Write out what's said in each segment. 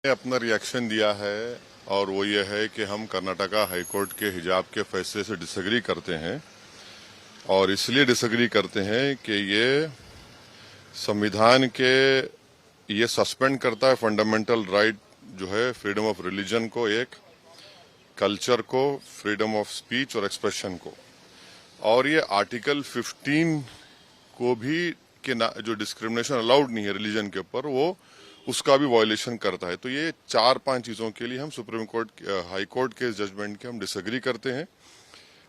ने अपना रिएक्शन दिया है और वो ये है कि हम कर्नाटका हाई कोर्ट के हिजाब के फैसले से डिसएग्री करते हैं और इसलिए डिसएग्री करते हैं कि ये संविधान के ये सस्पेंड करता है फंडामेंटल राइट जो है फ्रीडम ऑफ रिलीजन को, एक कल्चर को, फ्रीडम ऑफ स्पीच और एक्सप्रेशन को, और ये आर्टिकल 15 को भी कि जो डिस्क्रिमिनेशन अलाउड नहीं है रिलीजन के ऊपर वो उसका भी वायलेशन करता है। तो ये 4-5 चीज़ों के लिए हम सुप्रीम कोर्ट हाई कोर्ट के जजमेंट के हम डिसएग्री करते हैं।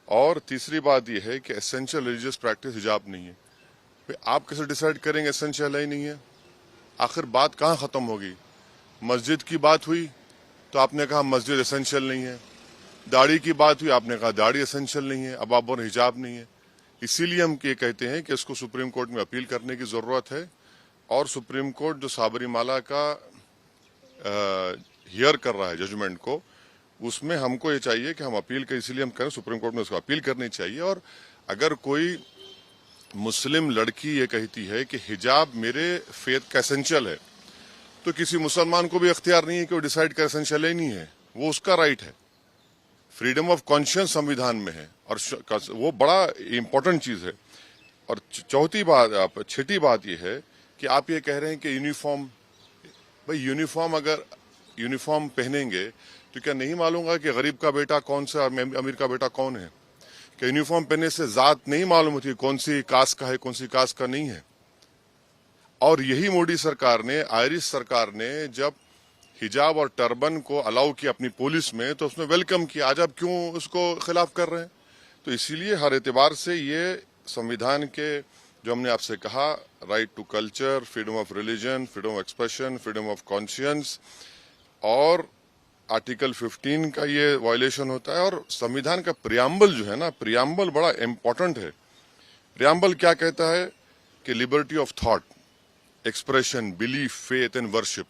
और तीसरी बात ये है कि एसेंशियल रिलीजियस प्रैक्टिस हिजाब नहीं है। भाई आप कैसे डिसाइड करेंगे एसेंशियल है नहीं है? आखिर बात कहाँ ख़त्म होगी? मस्जिद की बात हुई तो आपने कहा मस्जिद एसेंशियल नहीं है, दाढ़ी की बात हुई आपने कहा दाढ़ी एसेंशियल नहीं है, अब आप बोल हिजाब नहीं है। इसीलिए हम ये कहते हैं कि इसको सुप्रीम कोर्ट में अपील करने की ज़रूरत है और सुप्रीम कोर्ट जो साबरीमाला का हियर कर रहा है जजमेंट को, उसमें हमको ये चाहिए कि हम अपील करें, इसीलिए हम करें सुप्रीम कोर्ट में उसको अपील करनी चाहिए। और अगर कोई मुस्लिम लड़की ये कहती है कि हिजाब मेरे फेथ का एसेंशियल है, तो किसी मुसलमान को भी अख्तियार नहीं है कि वो डिसाइड कर एसेंशियल ही नहीं है, वो उसका राइट है। फ्रीडम ऑफ कॉन्शियंस संविधान में है और वो बड़ा इंपॉर्टेंट चीज है। और छठी बात ये है कि आप ये कह रहे हैं कि यूनिफॉर्म, भाई यूनिफॉर्म अगर यूनिफॉर्म पहनेंगे तो क्या नहीं मालूम होगा कि गरीब का बेटा कौन सा और अमीर का बेटा कौन है? कि यूनिफॉर्म पहनने से जात नहीं मालूम होती कौन सी कास्ट का है कौन सी कास्ट का नहीं है। और यही मोदी सरकार ने, आयरिश सरकार ने जब हिजाब और टर्बन को अलाउ किया अपनी पुलिस में तो उसने वेलकम किया। आज आप क्यों उसको खिलाफ कर रहे हैं? तो इसीलिए हर एतबार से ये संविधान के जो हमने आपसे कहा, right to culture, freedom of religion, freedom of expression, freedom of conscience, और आर्टिकल 15 का ये वायलेशन होता है। और संविधान का प्रियम्बल जो है ना, प्रियम्बल बड़ा इंपॉर्टेंट है। प्रियम्बल क्या कहता है कि liberty of thought, expression, belief, faith and worship.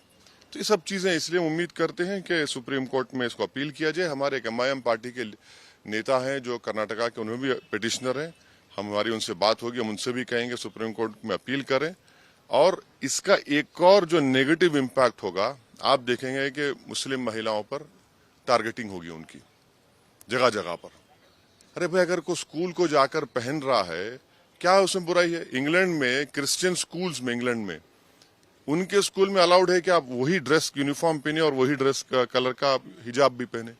तो ये सब चीजें, इसलिए उम्मीद करते हैं कि सुप्रीम कोर्ट में इसको अपील किया जाए। हमारे एक MIM पार्टी के नेता हैं जो कर्नाटका के, उन्हें भी पिटिशनर हैं, हमारी उनसे बात होगी, हम उनसे भी कहेंगे सुप्रीम कोर्ट में अपील करें। और इसका एक और जो नेगेटिव इम्पैक्ट होगा, आप देखेंगे कि मुस्लिम महिलाओं पर टारगेटिंग होगी उनकी जगह जगह पर। अरे भाई अगर कोई स्कूल को जाकर पहन रहा है, क्या उसमें बुराई है? इंग्लैंड में क्रिश्चियन स्कूल्स में, इंग्लैंड में उनके स्कूल में अलाउड है कि आप वही ड्रेस यूनिफॉर्म पहने और वही ड्रेस का कलर का हिजाब भी पहने।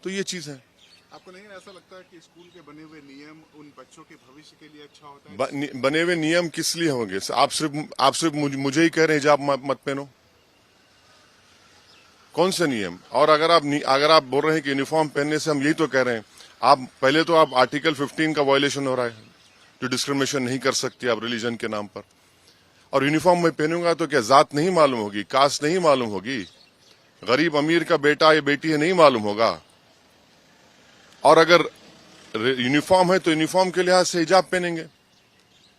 तो ये चीज है। आपको नहीं ऐसा लगता है कि स्कूल के बने हुए नियम उन बच्चों के भविष्य के लिए अच्छा होता है? बने हुए नियम किस लिए होंगे? आप सिर्फ मुझे ही कह रहे हैं हिजाब मत पहनो? कौन से नियम? और अगर आप बोल रहे हैं कि यूनिफॉर्म पहनने से, हम यही तो कह रहे हैं, आप पहले तो आप आर्टिकल 15 का वायलेशन हो रहा है, जो डिस्क्रिमिनेशन नहीं कर सकती आप रिलीजन के नाम पर। और यूनिफॉर्म में पहनूंगा तो क्या जात नहीं मालूम होगी, कास्ट नहीं मालूम होगी, गरीब अमीर का बेटा या बेटी है नहीं मालूम होगा? और अगर यूनिफॉर्म है तो यूनिफॉर्म के लिहाज से हिजाब पहनेंगे,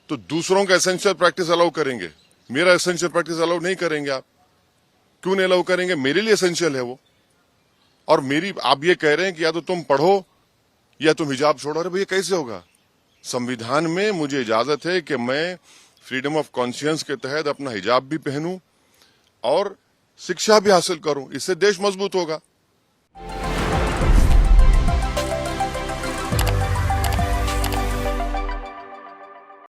तो दूसरों का एसेंशियल प्रैक्टिस अलाउ करेंगे, मेरा एसेंशियल प्रैक्टिस अलाउ नहीं करेंगे। आप क्यों नहीं अलाउ करेंगे? मेरे लिए एसेंशियल है वो। और आप ये कह रहे हैं कि या तो तुम पढ़ो या तुम हिजाब छोड़ो। अरे भैया कैसे होगा? संविधान में मुझे इजाजत है कि मैं फ्रीडम ऑफ कॉन्शियंस के तहत अपना हिजाब भी पहनूं और शिक्षा भी हासिल करूं। इससे देश मजबूत होगा।